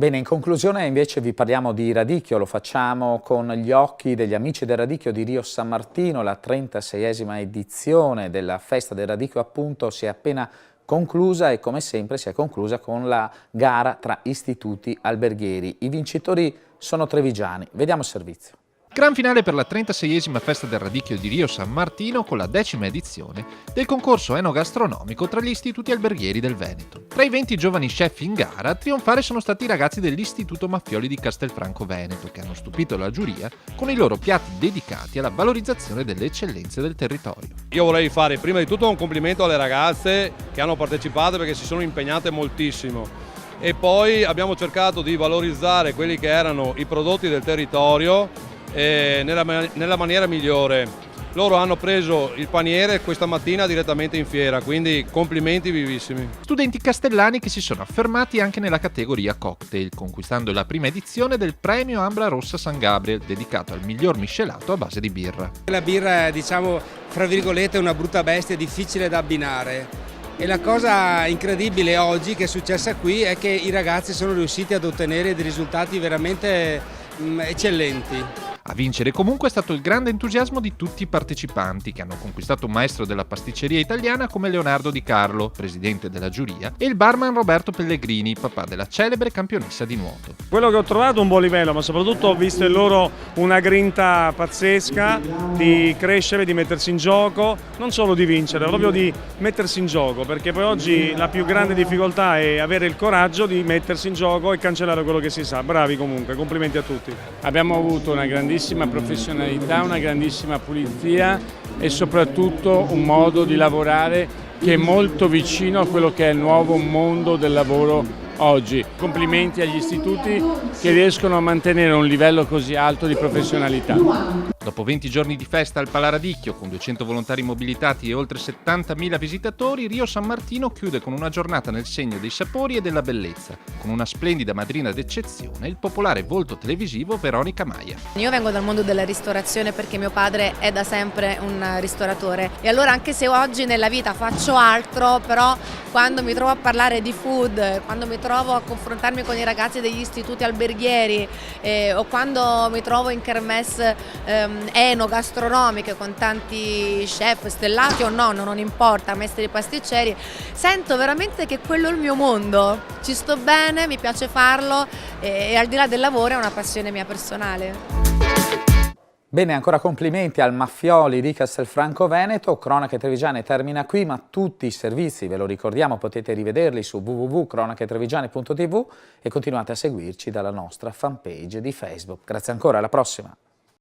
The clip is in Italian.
Bene, in conclusione invece vi parliamo di radicchio, lo facciamo con gli occhi degli amici del radicchio di Rio San Martino. La 36esima edizione della festa del radicchio appunto si è appena conclusa e come sempre si è conclusa con la gara tra istituti alberghieri. I vincitori sono trevigiani. Vediamo il servizio. Gran finale per la 36esima festa del radicchio di Rio San Martino con la 10ª edizione del concorso enogastronomico tra gli istituti alberghieri del Veneto. Tra i 20 giovani chef in gara a trionfare sono stati i ragazzi dell'Istituto Maffioli di Castelfranco Veneto, che hanno stupito la giuria con i loro piatti dedicati alla valorizzazione delle eccellenze del territorio. Io vorrei fare prima di tutto un complimento alle ragazze che hanno partecipato perché si sono impegnate moltissimo. E poi abbiamo cercato di valorizzare quelli che erano i prodotti del territorio nella maniera migliore. Loro hanno preso il paniere questa mattina direttamente in fiera, quindi complimenti vivissimi. Studenti castellani che si sono affermati anche nella categoria cocktail, conquistando la prima edizione del premio Ambra Rossa San Gabriel, dedicato al miglior miscelato a base di birra. La birra è, diciamo, fra virgolette, una brutta bestia, difficile da abbinare. E la cosa incredibile oggi che è successa qui è che i ragazzi sono riusciti ad ottenere dei risultati veramente eccellenti. A vincere comunque è stato il grande entusiasmo di tutti i partecipanti, che hanno conquistato un maestro della pasticceria italiana come Leonardo Di Carlo, presidente della giuria, e il barman Roberto Pellegrini, papà della celebre campionessa di nuoto. Quello che ho trovato è un buon livello, ma soprattutto ho visto in loro una grinta pazzesca di crescere, di mettersi in gioco, non solo di vincere, proprio di mettersi in gioco, perché poi oggi la più grande difficoltà è avere il coraggio di mettersi in gioco e cancellare quello che si sa. Bravi comunque, complimenti a tutti. Abbiamo avuto una grandissima professionalità, una grandissima pulizia e soprattutto un modo di lavorare che è molto vicino a quello che è il nuovo mondo del lavoro oggi. Complimenti agli istituti che riescono a mantenere un livello così alto di professionalità. Dopo 20 giorni di festa al Palaradicchio, con 200 volontari mobilitati e oltre 70.000 visitatori, Rio San Martino chiude con una giornata nel segno dei sapori e della bellezza, con una splendida madrina d'eccezione, il popolare volto televisivo Veronica Maia. Io vengo dal mondo della ristorazione perché mio padre è da sempre un ristoratore e allora anche se oggi nella vita faccio altro, però quando mi trovo a parlare di food, quando mi trovo a confrontarmi con i ragazzi degli istituti alberghieri o quando mi trovo in kermesse enogastronomiche con tanti chef stellati o no, non importa, maestri pasticceri, sento veramente che quello è il mio mondo, ci sto bene, mi piace farlo e al di là del lavoro è una passione mia personale. Bene, ancora complimenti al Maffioli di Castelfranco Veneto. Cronache Trevigiane termina qui, ma tutti i servizi, ve lo ricordiamo, potete rivederli su www.cronachetrevigiane.tv e continuate a seguirci dalla nostra fanpage di Facebook. Grazie ancora, alla prossima!